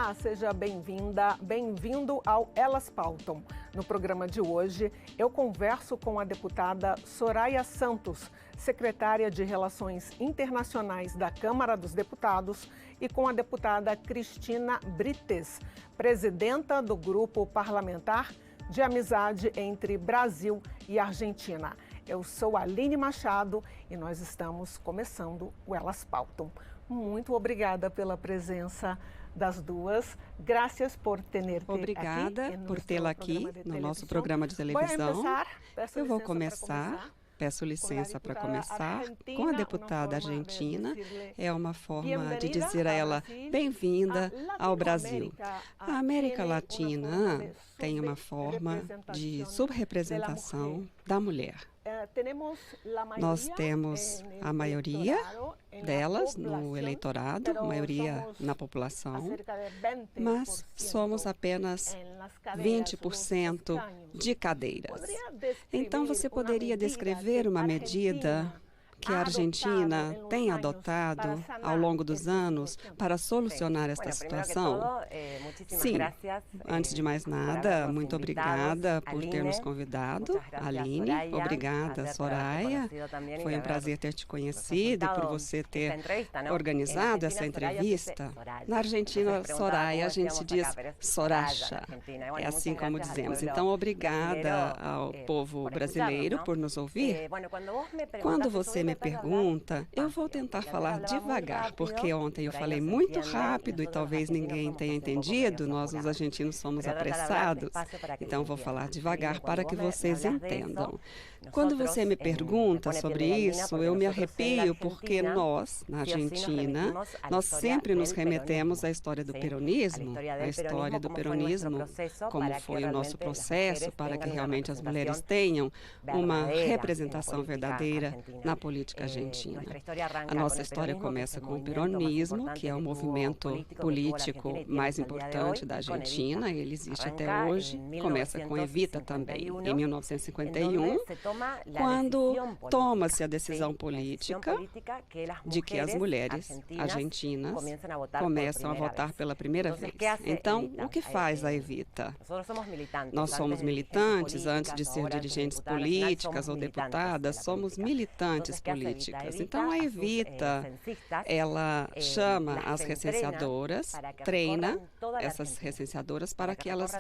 Olá, seja bem-vinda, bem-vindo ao Elas Pautam. No programa de hoje, eu converso com a deputada Soraya Santos, secretária de Relações Internacionais da Câmara dos Deputados, e com a deputada Cristina Brites, presidenta do Grupo Parlamentar de Amizade entre Brasil e Argentina. Eu sou Aline Machado e nós estamos começando o Elas Pautam. Muito obrigada pela presença das duas. Graças por ter Obrigada por tê-la aqui no nosso programa de televisão. Eu vou começar. Peço licença para começar com a deputada argentina. É uma forma de dizer a ela bem-vinda ao Brasil. A América Latina tem uma forma de subrepresentação da mulher. Nós temos a maioria delas no eleitorado, a maioria na população, mas somos apenas 20% de cadeiras. Então, você poderia descrever uma medida que a Argentina tem adotado ao longo dos anos para solucionar esta situação? Sim. Antes de mais nada, muito obrigada por ter nos convidado. Aline, obrigada, Soraya. Foi um prazer ter te conhecido e por você ter organizado essa entrevista. Na Argentina, Soraya, a gente diz Soraya. É assim como dizemos. Então, obrigada ao povo brasileiro por nos ouvir. Quando você me pergunta, eu vou tentar falar devagar, porque ontem eu falei muito rápido e talvez ninguém tenha entendido. Nós, os argentinos, somos apressados. Então, vou falar devagar para que vocês entendam. Quando você me pergunta sobre isso, eu me arrepio, porque nós, na Argentina, nós sempre nos remetemos à história do peronismo, à história do peronismo, como foi o nosso processo para que realmente as mulheres tenham uma representação verdadeira na política argentina. A nossa história começa com o peronismo, que é o movimento político mais importante da Argentina. Ele existe até hoje. Começa com Evita também, em 1951, quando toma-se a decisão política de que as mulheres argentinas começam a votar pela primeira vez. Então, o que faz a Evita? Nós somos militantes, antes de ser dirigentes políticas ou deputadas, somos militantes políticas. Então, a Evita, ela chama as recenseadoras, treina essas recenseadoras para que elas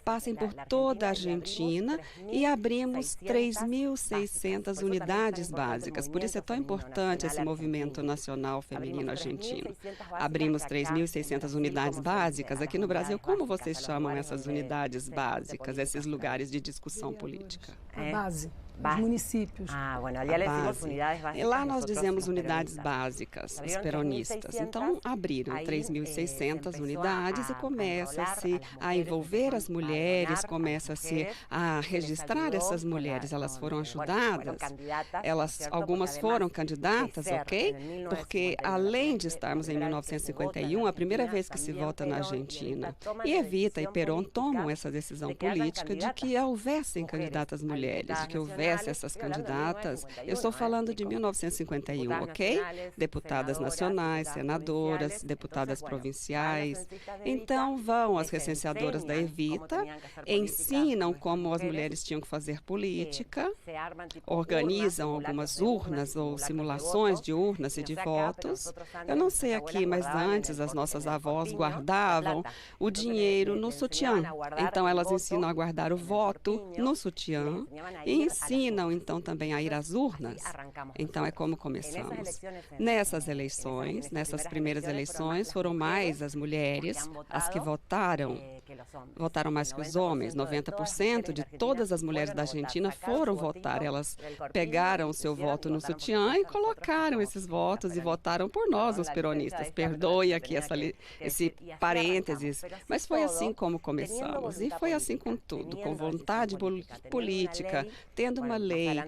passem por toda a Argentina e abrimos 3.600 unidades básicas. Por isso é tão importante esse movimento nacional feminino argentino. Abrimos 3.600 unidades básicas. Aqui no Brasil, como vocês chamam essas unidades básicas, esses lugares de discussão política? A base. Os municípios. E lá nós dizemos unidades básicas, os peronistas. Então, abriram 3.600 unidades e começa-se a envolver as mulheres, começa-se a registrar essas mulheres. Elas foram ajudadas, algumas foram candidatas, ok? Porque, além de estarmos em 1951, a primeira vez que se vota na Argentina, e Evita e Perón tomam essa decisão política de que houvessem candidatas mulheres, de que houvesse essas candidatas. Eu estou falando de 1951, ok? Deputadas nacionais, senadoras, deputadas provinciais. Então, vão as recenseadoras da Evita, ensinam como as mulheres tinham que fazer política, organizam algumas urnas ou simulações de urnas e de votos. Eu não sei aqui, mas antes as nossas avós guardavam o dinheiro no sutiã. Então, elas ensinam a guardar o voto no sutiã e ensinam então também a ir às urnas. Então é como começamos. Nessas eleições, nessas primeiras eleições, foram mais as mulheres as que votaram mais que os homens. 90% de todas as mulheres da Argentina foram votar. Elas pegaram o seu voto no sutiã e colocaram esses votos e votaram por nós, os peronistas. Perdoe aqui esse parênteses, mas foi assim como começamos. E foi assim com tudo, com vontade política, tendo uma lei.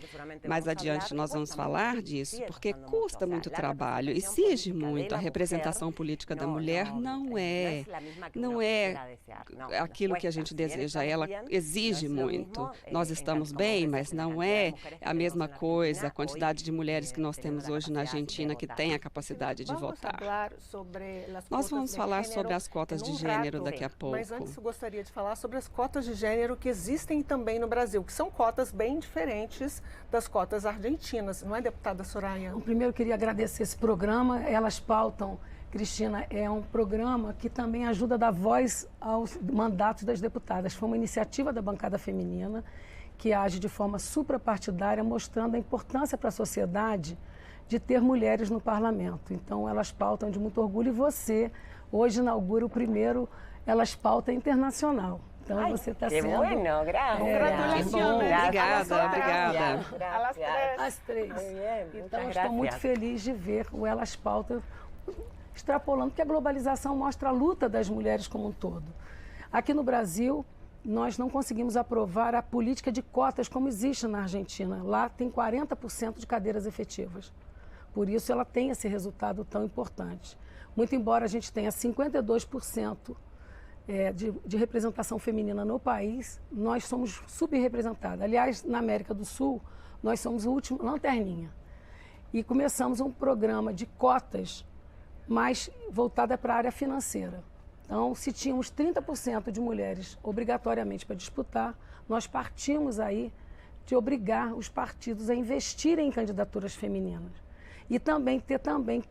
Mais adiante nós vamos falar disso, porque custa muito trabalho, exige muito. A representação política da mulher não é aquilo que a gente deseja, ela exige muito. Nós estamos bem, mas não é a mesma coisa, a quantidade de mulheres que nós temos hoje na Argentina que tem a capacidade de votar. Nós vamos falar sobre as cotas de gênero daqui a pouco. Mas antes eu gostaria de falar sobre as cotas de gênero que existem também no Brasil, que são cotas bem diferentes das cotas argentinas, não é, deputada Soraya? Primeiro eu queria agradecer esse programa, Elas Pautam, Cristina, é um programa que também ajuda a dar voz aos mandatos das deputadas. Foi uma iniciativa da bancada feminina que age de forma suprapartidária, mostrando a importância para a sociedade de ter mulheres no parlamento. Então, Elas Pautam de muito orgulho e você hoje inaugura o primeiro Elas Pautam internacional. Então, você está sendo... Bueno, graças. Obrigada. As três. Então, estou muito feliz de ver o Elas Pautam extrapolando, porque a globalização mostra a luta das mulheres como um todo. Aqui no Brasil, nós não conseguimos aprovar a política de cotas como existe na Argentina. Lá tem 40% de cadeiras efetivas. Por isso, ela tem esse resultado tão importante. Muito embora a gente tenha 52% de representação feminina no país, nós somos subrepresentadas. Aliás, na América do Sul, nós somos o último lanterninha. E começamos um programa de cotas mais voltada para a área financeira. Então, se tínhamos 30% de mulheres obrigatoriamente para disputar, nós partimos aí de obrigar os partidos a investirem em candidaturas femininas. E também ter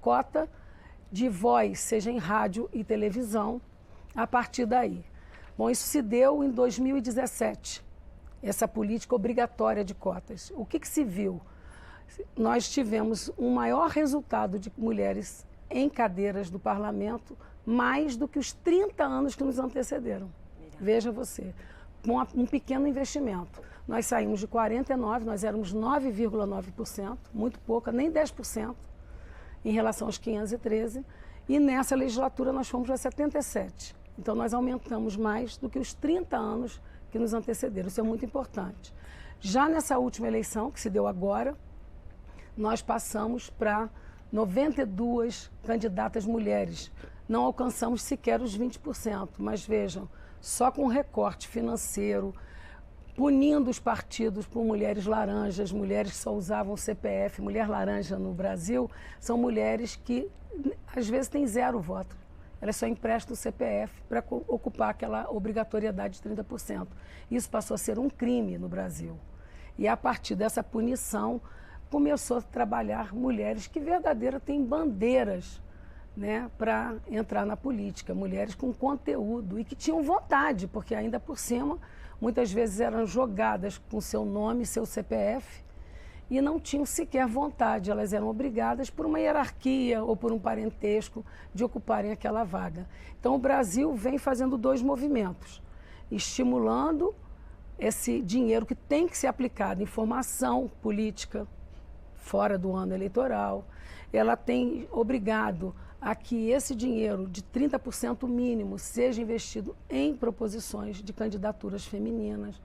cota de voz, seja em rádio e televisão, a partir daí. Bom, isso se deu em 2017, essa política obrigatória de cotas. O que se viu? Nós tivemos um maior resultado de mulheres em cadeiras do parlamento, mais do que os 30 anos que nos antecederam. Veja você, com um pequeno investimento. Nós saímos de 49%, nós éramos 9,9%, muito pouca, nem 10% em relação aos 513, e nessa legislatura nós fomos a 77%. Então nós aumentamos mais do que os 30 anos que nos antecederam, isso é muito importante. Já nessa última eleição, que se deu agora, nós passamos para 92 candidatas mulheres. Não alcançamos sequer os 20%, mas vejam, só com recorte financeiro, punindo os partidos por mulheres laranjas, mulheres que só usavam CPF, mulher laranja no Brasil, são mulheres que às vezes têm 0 voto. Elas só emprestam o CPF para ocupar aquela obrigatoriedade de 30%. Isso passou a ser um crime no Brasil. E a partir dessa punição, começou a trabalhar mulheres que verdadeiramente têm bandeiras, né, para entrar na política, mulheres com conteúdo e que tinham vontade, porque ainda por cima, muitas vezes eram jogadas com seu nome, seu CPF, e não tinham sequer vontade, elas eram obrigadas por uma hierarquia ou por um parentesco de ocuparem aquela vaga. Então o Brasil vem fazendo 2 movimentos, estimulando esse dinheiro que tem que ser aplicado em formação política, fora do ano eleitoral. Ela tem obrigado a que esse dinheiro de 30% mínimo seja investido em proposições de candidaturas femininas.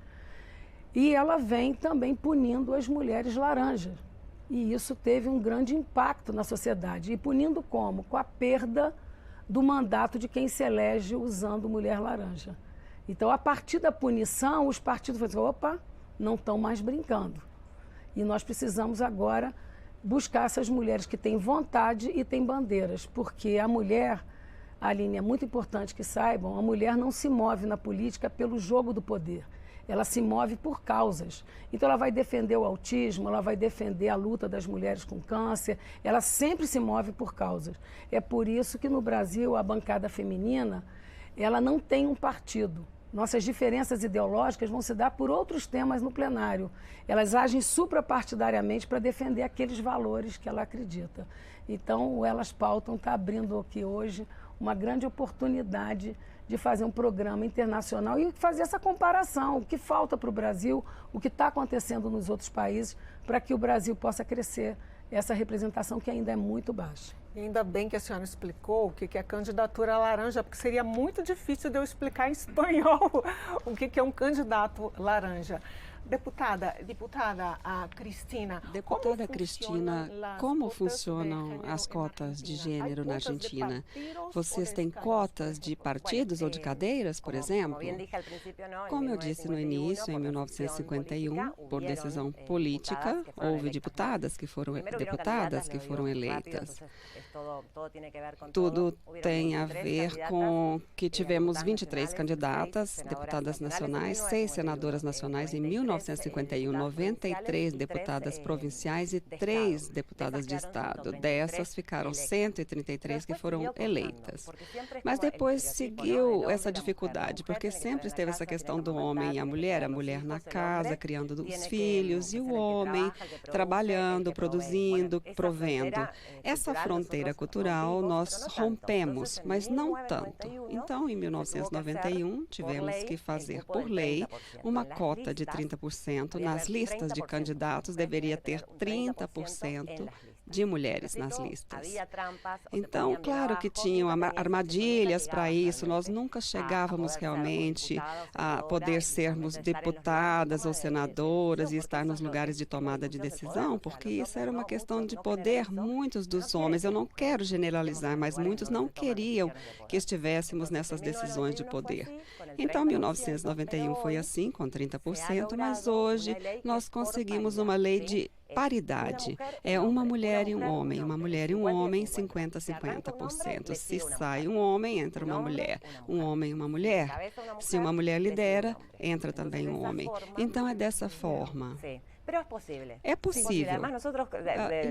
E ela vem também punindo as mulheres laranjas. E isso teve um grande impacto na sociedade. E punindo como? Com a perda do mandato de quem se elege usando mulher laranja. Então, a partir da punição, os partidos falam assim, opa, não estão mais brincando. E nós precisamos agora buscar essas mulheres que têm vontade e têm bandeiras, porque a mulher, Aline, é muito importante que saibam, a mulher não se move na política pelo jogo do poder, ela se move por causas. Então ela vai defender o autismo, ela vai defender a luta das mulheres com câncer, ela sempre se move por causas. É por isso que no Brasil a bancada feminina, ela não tem um partido. Nossas diferenças ideológicas vão se dar por outros temas no plenário. Elas agem suprapartidariamente para defender aqueles valores que ela acredita. Então, o Elas Pautam está abrindo aqui hoje uma grande oportunidade de fazer um programa internacional e fazer essa comparação, o que falta para o Brasil, o que está acontecendo nos outros países, para que o Brasil possa crescer essa representação que ainda é muito baixa. E ainda bem que a senhora explicou o que é candidatura laranja, porque seria muito difícil de eu explicar em espanhol o que é um candidato laranja. Deputada Cristina. Deputada Cristina, como funcionam as cotas de gênero na Argentina? Vocês têm cotas de partidos ou de cadeiras, por exemplo? Como eu disse no início, em 1951, por decisão política, houve deputadas que foram eleitas. Tudo tem a ver com que tivemos 23 candidatas, deputadas nacionais, 6 senadoras nacionais em 1951, 93 deputadas provinciais e 3 deputadas de estado. Dessas ficaram 133 que foram eleitas. Mas depois seguiu essa dificuldade, porque sempre esteve essa questão do homem e a mulher na casa, criando os filhos, e o homem trabalhando, produzindo, provendo. Essa fronteira cultural nós rompemos, mas não tanto. Então, em 1991, tivemos que fazer por lei uma cota de 30% nas listas de candidatos, deveria ter 30% de mulheres nas listas. Então, claro que tinham armadilhas para isso, nós nunca chegávamos realmente a poder sermos deputadas ou senadoras e estar nos lugares de tomada de decisão, porque isso era uma questão de poder. Muitos dos homens, eu não quero generalizar, mas muitos não queriam que estivéssemos nessas decisões de poder. Então, 1991 foi assim, com 30%, mas hoje nós conseguimos uma lei de paridade. É uma mulher e um homem, 50-50%. Se sai um homem, entra uma mulher. Um homem e uma mulher. Se uma mulher lidera, entra também um homem. Então é dessa forma. É possível.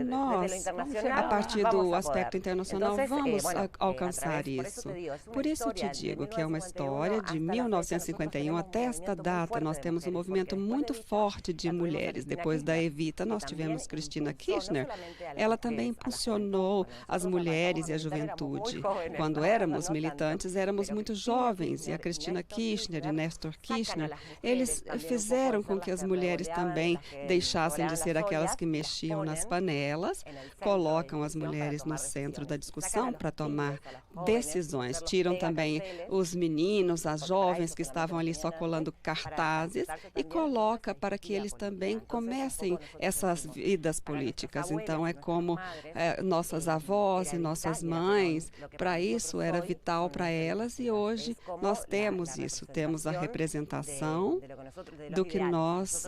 Nós, a partir do aspecto internacional, vamos alcançar isso. Por isso eu te digo que é uma história de 1951 até esta data. Nós temos um movimento muito forte de mulheres. Depois da Evita, nós tivemos Cristina Kirchner. Ela também impulsionou as mulheres e a juventude. Quando éramos militantes, éramos muito jovens. E a Cristina Kirchner e Néstor Kirchner, eles fizeram com que as mulheres também deixassem de ser aquelas que mexiam nas panelas, colocam as mulheres no centro da discussão para tomar decisões. Tiram também os meninos, as jovens que estavam ali só colando cartazes e coloca para que eles também comecem essas vidas políticas. Então, é como nossas avós e nossas mães, para isso era vital para elas, e hoje nós temos isso, temos a representação do que nós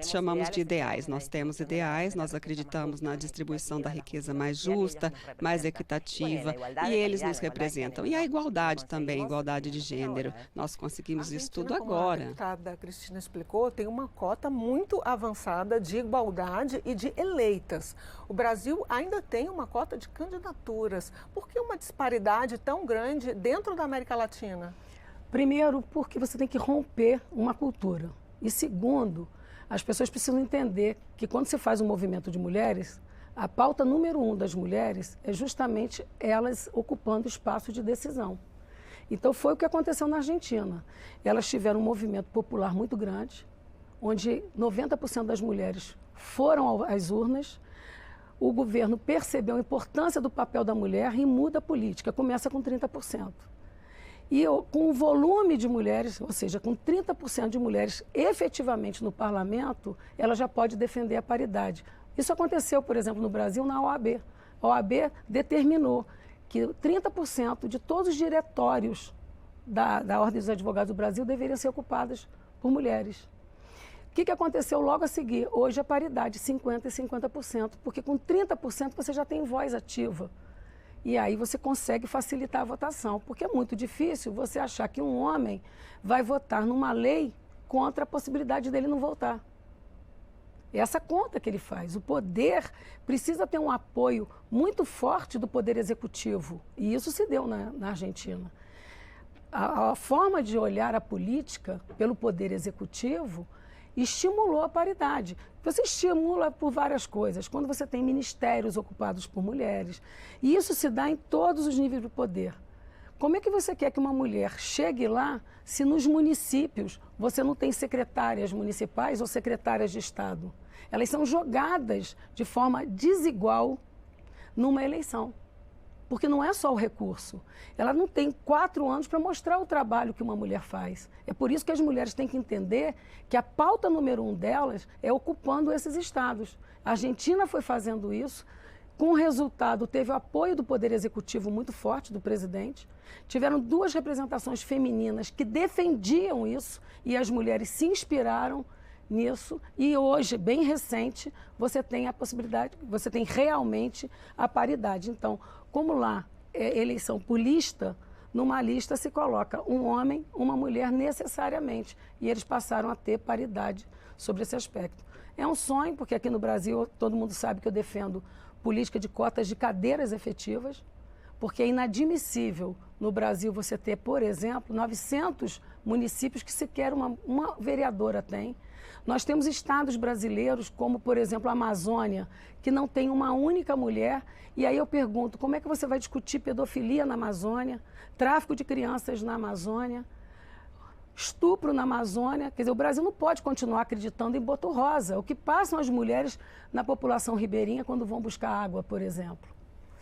chamamos de ideais. Nós temos ideais, nós acreditamos na distribuição da riqueza mais justa, mais equitativa, e eles nos representam. E a igualdade também, igualdade de gênero. Nós conseguimos isso tudo agora. A deputada Cristina explicou, tem uma cota muito avançada de igualdade e de eleitas. O Brasil ainda tem uma cota de candidaturas. Por que uma disparidade tão grande dentro da América Latina? Primeiro, porque você tem que romper uma cultura. E segundo, as pessoas precisam entender que quando se faz um movimento de mulheres, a pauta número 1 das mulheres é justamente elas ocupando espaço de decisão. Então foi o que aconteceu na Argentina. Elas tiveram um movimento popular muito grande, onde 90% das mulheres foram às urnas. O governo percebeu a importância do papel da mulher e muda a política, começa com 30%. E com o volume de mulheres, ou seja, com 30% de mulheres efetivamente no parlamento, ela já pode defender a paridade. Isso aconteceu, por exemplo, no Brasil, na OAB. A OAB determinou que 30% de todos os diretórios da Ordem dos Advogados do Brasil deveriam ser ocupados por mulheres. O que aconteceu logo a seguir? Hoje a paridade, 50% e 50%, porque com 30% você já tem voz ativa. E aí você consegue facilitar a votação, porque é muito difícil você achar que um homem vai votar numa lei contra a possibilidade dele não votar. É essa conta que ele faz. O poder precisa ter um apoio muito forte do poder executivo, e isso se deu na Argentina. A forma de olhar a política pelo poder executivo estimulou a paridade. Você estimula por várias coisas. Quando você tem ministérios ocupados por mulheres, e isso se dá em todos os níveis do poder. Como é que você quer que uma mulher chegue lá se nos municípios você não tem secretárias municipais ou secretárias de Estado? Elas são jogadas de forma desigual numa eleição. Porque não é só o recurso. Ela não tem 4 anos para mostrar o trabalho que uma mulher faz. É por isso que as mulheres têm que entender que a pauta número 1 delas é ocupando esses estados. A Argentina foi fazendo isso. Com o resultado, teve o apoio do Poder Executivo muito forte, do presidente. Tiveram 2 representações femininas que defendiam isso e as mulheres se inspiraram nisso. E hoje, bem recente, você tem a possibilidade, você tem realmente a paridade. Então, como lá é eleição por lista, numa lista se coloca um homem, uma mulher necessariamente. E eles passaram a ter paridade sobre esse aspecto. É um sonho, porque aqui no Brasil, todo mundo sabe que eu defendo política de cotas de cadeiras efetivas, porque é inadmissível no Brasil você ter, por exemplo, 900 municípios que sequer uma vereadora tem. Nós temos estados brasileiros, como, por exemplo, a Amazônia, que não tem uma única mulher. E aí eu pergunto, como é que você vai discutir pedofilia na Amazônia, tráfico de crianças na Amazônia, estupro na Amazônia? Quer dizer, o Brasil não pode continuar acreditando em boto rosa. O que passam as mulheres na população ribeirinha quando vão buscar água, por exemplo.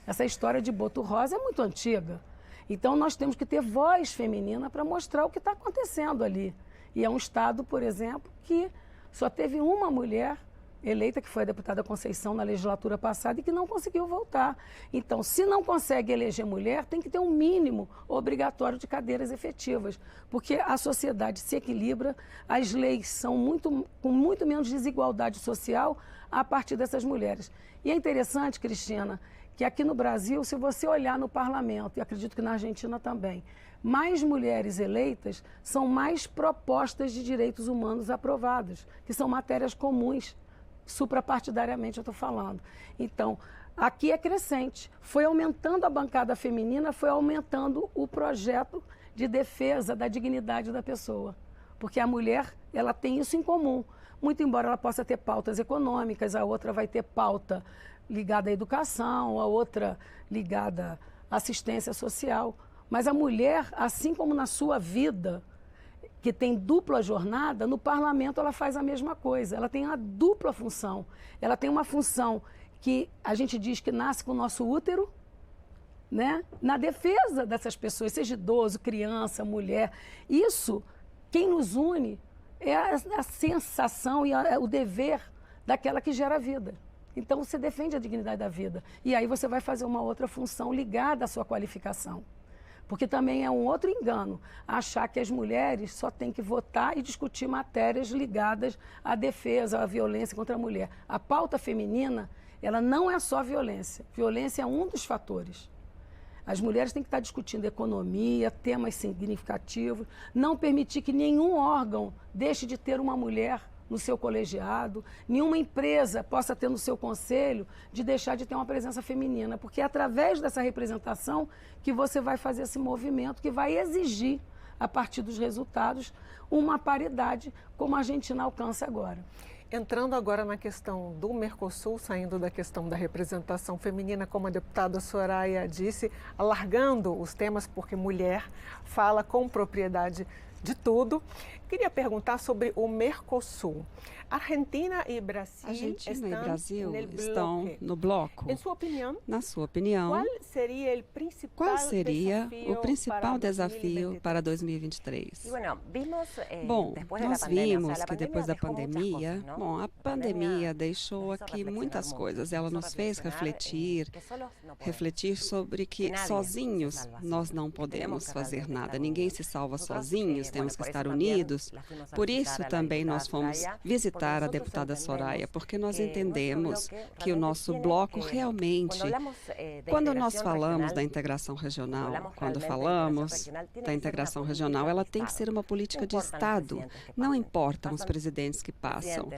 Essa história de boto rosa é muito antiga. Então, nós temos que ter voz feminina para mostrar o que está acontecendo ali. E é um estado, por exemplo, que só teve uma mulher eleita, que foi a deputada Conceição na legislatura passada, e que não conseguiu voltar. Então, se não consegue eleger mulher, tem que ter um mínimo obrigatório de cadeiras efetivas, porque a sociedade se equilibra, as leis são com muito menos desigualdade social a partir dessas mulheres. E é interessante, Cristina, que aqui no Brasil, se você olhar no parlamento, e acredito que na Argentina também, mais mulheres eleitas são mais propostas de direitos humanos aprovadas, que são matérias comuns, suprapartidariamente eu estou falando. Então, aqui é crescente. Foi aumentando a bancada feminina, foi aumentando o projeto de defesa da dignidade da pessoa. Porque a mulher, ela tem isso em comum. Muito embora ela possa ter pautas econômicas, a outra vai ter pauta ligada à educação, a outra ligada à assistência social. Mas a mulher, assim como na sua vida, que tem dupla jornada, no parlamento ela faz a mesma coisa. Ela tem a dupla função. Ela tem uma função que a gente diz que nasce com o nosso útero, né? Na defesa dessas pessoas, seja idoso, criança, mulher. Isso, quem nos une, é a sensação e o dever daquela que gera a vida. Então, você defende a dignidade da vida. E aí você vai fazer uma outra função ligada à sua qualificação. Porque também é um outro engano achar que as mulheres só têm que votar e discutir matérias ligadas à defesa, à violência contra a mulher. A pauta feminina, ela não é só violência. Violência é um dos fatores. As mulheres têm que estar discutindo economia, temas significativos, não permitir que nenhum órgão deixe de ter uma mulher no seu colegiado, nenhuma empresa possa ter no seu conselho de deixar de ter uma presença feminina, porque é através dessa representação que você vai fazer esse movimento, que vai exigir, a partir dos resultados, uma paridade como a Argentina alcança agora. Entrando agora na questão do Mercosul, saindo da questão da representação feminina, como a deputada Soraya disse, alargando os temas, porque mulher fala com propriedade de tudo. Queria perguntar sobre o Mercosul. Argentina e Brasil estão no bloco. Na sua opinião, qual seria o principal desafio para 2023? Bom, nós vimos que depois da pandemia, a pandemia deixou aqui muitas coisas. Ela nos fez refletir sobre que sozinhos nós não podemos fazer nada. Ninguém se salva sozinhos, temos que estar unidos. Por isso também nós fomos visitar a deputada Soraya, porque nós entendemos que o nosso bloco realmente, quando nós falamos da integração regional, ela tem que ser uma política de Estado. Não importam os presidentes que passam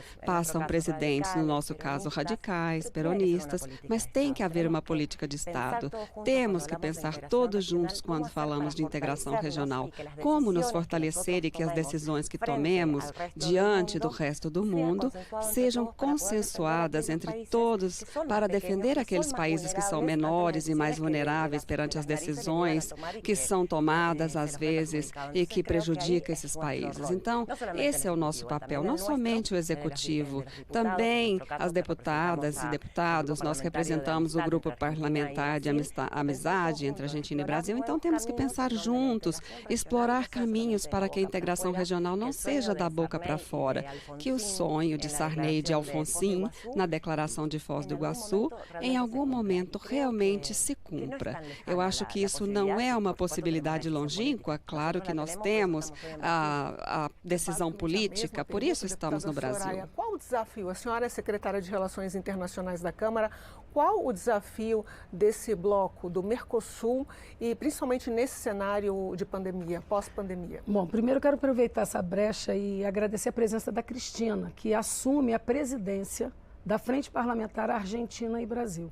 presidentes, no nosso caso, radicais, peronistas, mas tem que haver uma política de Estado. Temos que pensar todos juntos quando falamos de integração regional, como nos fortalecer e que as decisões decisões que tomemos diante do resto do mundo sejam consensuadas entre todos para defender aqueles países que são menores e mais vulneráveis perante as decisões que são tomadas às vezes e que prejudicam esses países. Então, esse é o nosso papel, não somente o executivo, também as deputadas e deputados. Nós representamos o grupo parlamentar de amizade entre Argentina e Brasil, então temos que pensar juntos, explorar caminhos para que a integração regional não seja da boca para fora, que o sonho de Sarney e de Alfonsín, na Declaração de Foz do Iguaçu, em algum momento realmente se cumpra. Eu acho que isso não é uma possibilidade longínqua, claro que nós temos a decisão política, por isso estamos no Brasil. Qual o desafio? A senhora é secretária de Relações Internacionais da Câmara. Qual o desafio desse bloco do Mercosul e principalmente nesse cenário de pandemia, pós-pandemia? Bom, primeiro eu quero aproveitar essa brecha e agradecer a presença da Cristina, que assume a presidência da Frente Parlamentar Argentina e Brasil.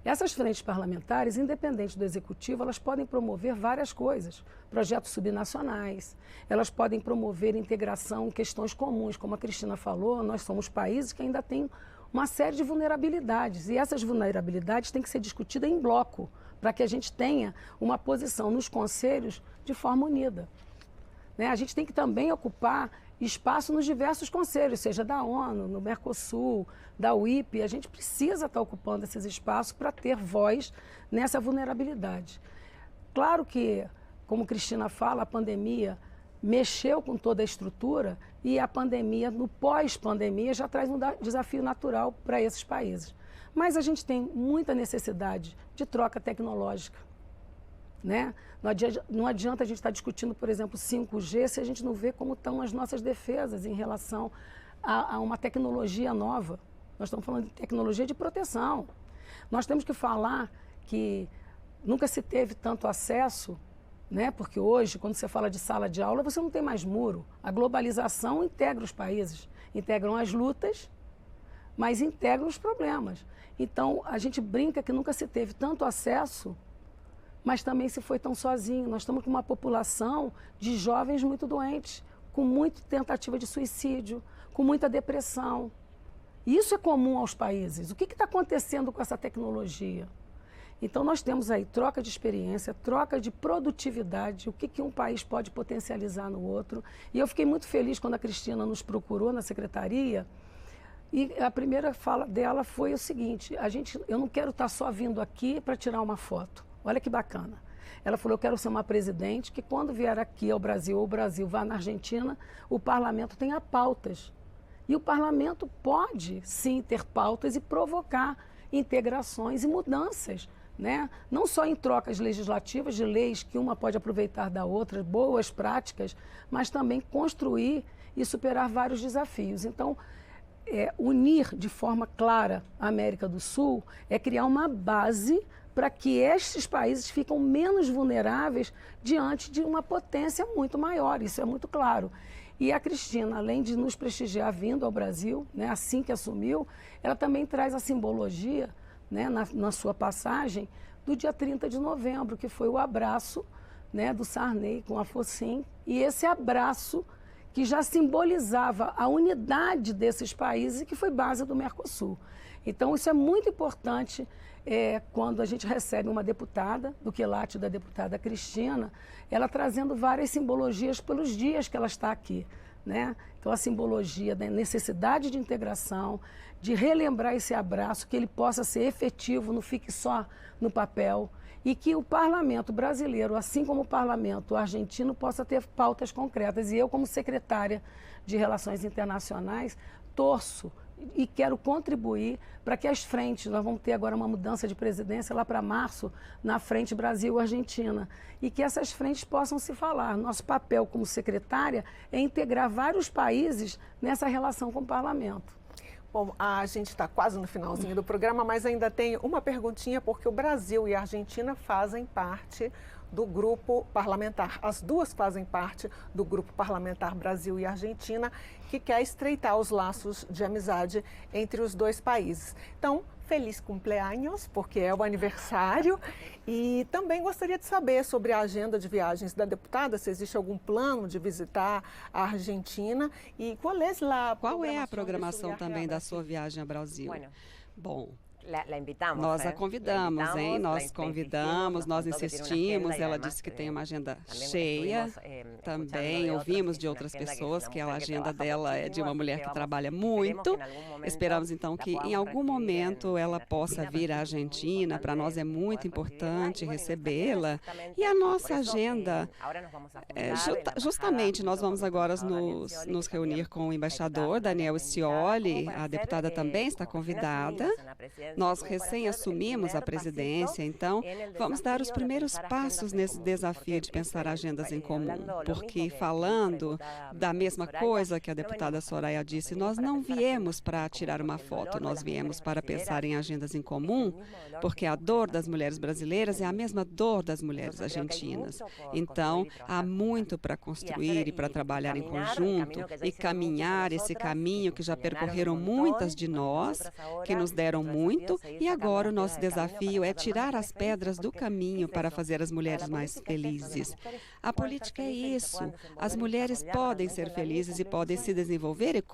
Essas frentes parlamentares, independente do executivo, elas podem promover várias coisas, projetos subnacionais, elas podem promover integração em questões comuns, como a Cristina falou, nós somos países que ainda têm uma série de vulnerabilidades, e essas vulnerabilidades têm que ser discutidas em bloco, para que a gente tenha uma posição nos conselhos de forma unida. Né? A gente tem que também ocupar espaço nos diversos conselhos, seja da ONU, no Mercosul, da UIP, a gente precisa estar ocupando esses espaços para ter voz nessa vulnerabilidade. Claro que, como Cristina fala, a pandemia mexeu com toda a estrutura e a pandemia, no pós-pandemia, já traz um desafio natural para esses países. Mas a gente tem muita necessidade de troca tecnológica. Né? Não adianta a gente estar discutindo, por exemplo, 5G se a gente não vê como estão as nossas defesas em relação a uma tecnologia nova. Nós estamos falando de tecnologia de proteção. Nós temos que falar que nunca se teve tanto acesso, né? Porque hoje, quando você fala de sala de aula, você não tem mais muro. A globalização integra os países, integram as lutas, mas integram os problemas. Então, a gente brinca que nunca se teve tanto acesso, mas também se foi tão sozinho. Nós estamos com uma população de jovens muito doentes, com muita tentativa de suicídio, com muita depressão. Isso é comum aos países. O que está acontecendo com essa tecnologia? Então, nós temos aí troca de experiência, troca de produtividade, o que um país pode potencializar no outro. E eu fiquei muito feliz quando a Cristina nos procurou na secretaria. E a primeira fala dela foi o seguinte: eu não quero estar só vindo aqui para tirar uma foto. Olha que bacana. Ela falou: eu quero ser uma presidente que, quando vier aqui ao Brasil, ou o Brasil vá na Argentina, o parlamento tenha pautas. E o parlamento pode, sim, ter pautas e provocar integrações e mudanças, né? Não só em trocas legislativas de leis que uma pode aproveitar da outra, boas práticas, mas também construir e superar vários desafios. Então, unir de forma clara a América do Sul é criar uma base para que estes países fiquem menos vulneráveis diante de uma potência muito maior, isso é muito claro. E a Cristina, além de nos prestigiar vindo ao Brasil, né, assim que assumiu, ela também traz a simbologia, né, na sua passagem, do dia 30 de novembro, que foi o abraço, né, do Sarney com a Alfonsín, e esse abraço que já simbolizava a unidade desses países e que foi base do Mercosul. Então, isso é muito importante quando a gente recebe uma deputada, do quilate da deputada Cristina, ela trazendo várias simbologias pelos dias que ela está aqui, né? Então, a simbologia da necessidade de integração, de relembrar esse abraço, que ele possa ser efetivo, não fique só no papel, e que o parlamento brasileiro, assim como o parlamento argentino, possa ter pautas concretas. E eu, como secretária de Relações Internacionais, torço e quero contribuir para que as frentes, nós vamos ter agora uma mudança de presidência lá para março, na frente Brasil-Argentina, e que essas frentes possam se falar. Nosso papel como secretária é integrar vários países nessa relação com o parlamento. Bom, a gente está quase no finalzinho do programa, mas ainda tem uma perguntinha, porque o Brasil e a Argentina fazem parte do grupo parlamentar. As duas fazem parte do grupo parlamentar Brasil e Argentina, que quer estreitar os laços de amizade entre os dois países. Então, feliz cumpleaños, porque é o aniversário. E também gostaria de saber sobre a agenda de viagens da deputada, se existe algum plano de visitar a Argentina e qual é a programação também da sua viagem ao Brasil? Bom, nós a convidamos, hein? Nós convidamos, nós insistimos, ela disse que tem uma agenda cheia. Também ouvimos de outras pessoas que a agenda dela é de uma mulher que trabalha muito. Esperamos então que em algum momento ela possa vir à Argentina. Para nós é muito importante recebê-la. E a nossa agenda, justamente nós vamos agora nos reunir com o embaixador Daniel Scioli. A deputada também está convidada. Nós recém assumimos a presidência, então vamos dar os primeiros passos nesse desafio de pensar agendas em comum, porque falando da mesma coisa que a deputada Soraya disse, nós não viemos para tirar uma foto, nós viemos para pensar em agendas em comum, porque a dor das mulheres brasileiras é a mesma dor das mulheres argentinas. Então, há muito para construir e para trabalhar em conjunto e caminhar esse caminho que já percorreram muitas de nós, que nos deram muito. E agora o nosso desafio é tirar as pedras do caminho para fazer as mulheres mais felizes. A política é isso. As mulheres podem ser felizes e podem se desenvolver e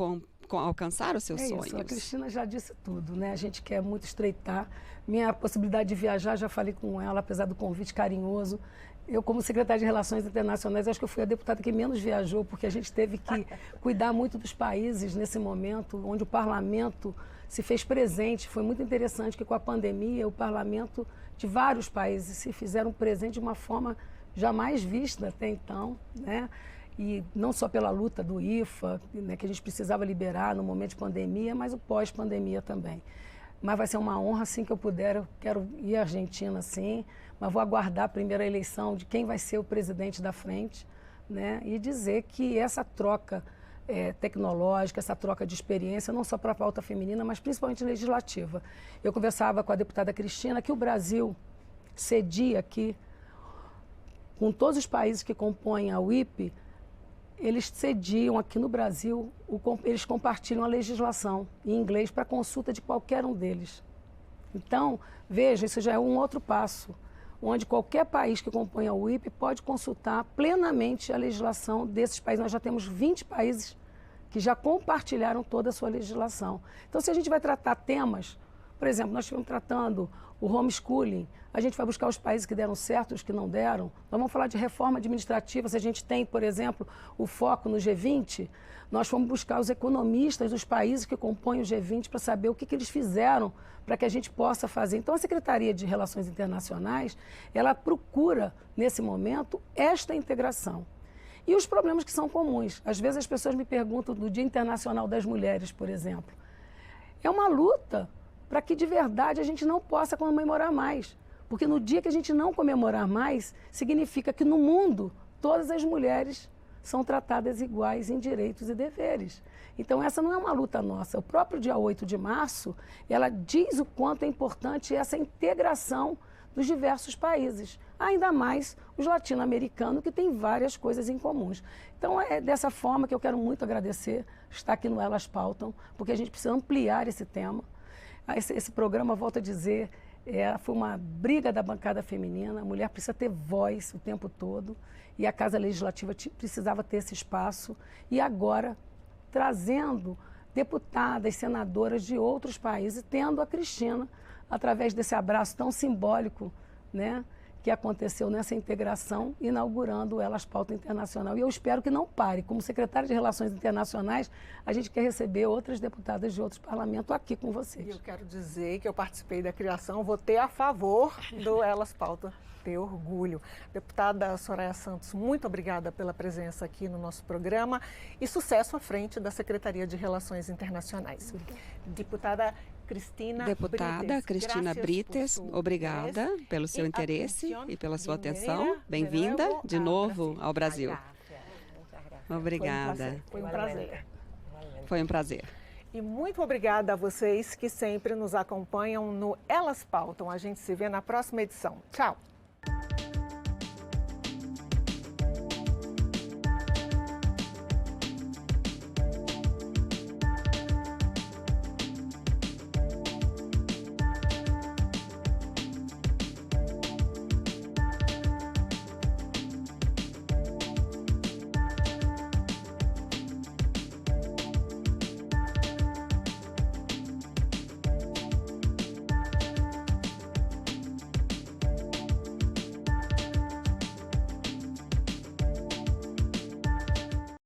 alcançar os seus sonhos. A Cristina já disse tudo, né? A gente quer muito estreitar. Minha possibilidade de viajar, já falei com ela, apesar do convite carinhoso. Eu, como secretária de Relações Internacionais, acho que eu fui a deputada que menos viajou, porque a gente teve que cuidar muito dos países nesse momento, onde o parlamento se fez presente. Foi muito interessante que com a pandemia o parlamento de vários países se fizeram presente de uma forma jamais vista até então, né? E não só pela luta do IFA, né, que a gente precisava liberar no momento de pandemia, mas o pós-pandemia também. Mas vai ser uma honra, assim que eu puder, eu quero ir à Argentina, sim, mas vou aguardar a primeira eleição de quem vai ser o presidente da frente, né? E dizer que essa troca tecnológica, essa troca de experiência, não só para a pauta feminina, mas principalmente legislativa. Eu conversava com a deputada Cristina que o Brasil cedia aqui, com todos os países que compõem a UIP, eles cediam aqui no Brasil, eles compartilham a legislação em inglês para consulta de qualquer um deles. Então, veja, isso já é um outro passo, onde qualquer país que compõe a UIP pode consultar plenamente a legislação desses países. Nós já temos 20 países que já compartilharam toda a sua legislação. Então, se a gente vai tratar temas, por exemplo, nós estivemos tratando o homeschooling, a gente vai buscar os países que deram certo, os que não deram. Nós vamos falar de reforma administrativa. Se a gente tem, por exemplo, o foco no G20, nós fomos buscar os economistas dos países que compõem o G20 para saber o que eles fizeram para que a gente possa fazer. Então, a Secretaria de Relações Internacionais, ela procura, nesse momento, esta integração. E os problemas que são comuns. Às vezes as pessoas me perguntam do Dia Internacional das Mulheres, por exemplo. É uma luta para que, de verdade, a gente não possa comemorar mais. Porque no dia que a gente não comemorar mais, significa que no mundo todas as mulheres são tratadas iguais em direitos e deveres. Então essa não é uma luta nossa. O próprio dia 8 de março, ela diz o quanto é importante essa integração dos diversos países. Ainda mais os latino-americanos, que têm várias coisas em comuns. Então é dessa forma que eu quero muito agradecer estar aqui no Elas Pautam, porque a gente precisa ampliar esse tema. Esse programa, volto a dizer, foi uma briga da bancada feminina. A mulher precisa ter voz o tempo todo e a Casa Legislativa precisava ter esse espaço. E agora, trazendo deputadas, senadoras de outros países, tendo a Cristina, através desse abraço tão simbólico, né, que aconteceu nessa integração, inaugurando o Elas Pautam Internacional. E eu espero que não pare. Como secretária de Relações Internacionais, a gente quer receber outras deputadas de outros parlamentos aqui com vocês. E eu quero dizer que eu participei da criação, votei a favor do Elas Pautam. Ter orgulho. Deputada Soraya Santos, muito obrigada pela presença aqui no nosso programa e sucesso à frente da Secretaria de Relações Internacionais. Deputada Cristina Brites, obrigada pelo seu interesse e pela sua atenção. Bem-vinda de novo ao Brasil. Obrigada. Foi um prazer. Foi um prazer. E muito obrigada a vocês que sempre nos acompanham no Elas Pautam. A gente se vê na próxima edição. Tchau.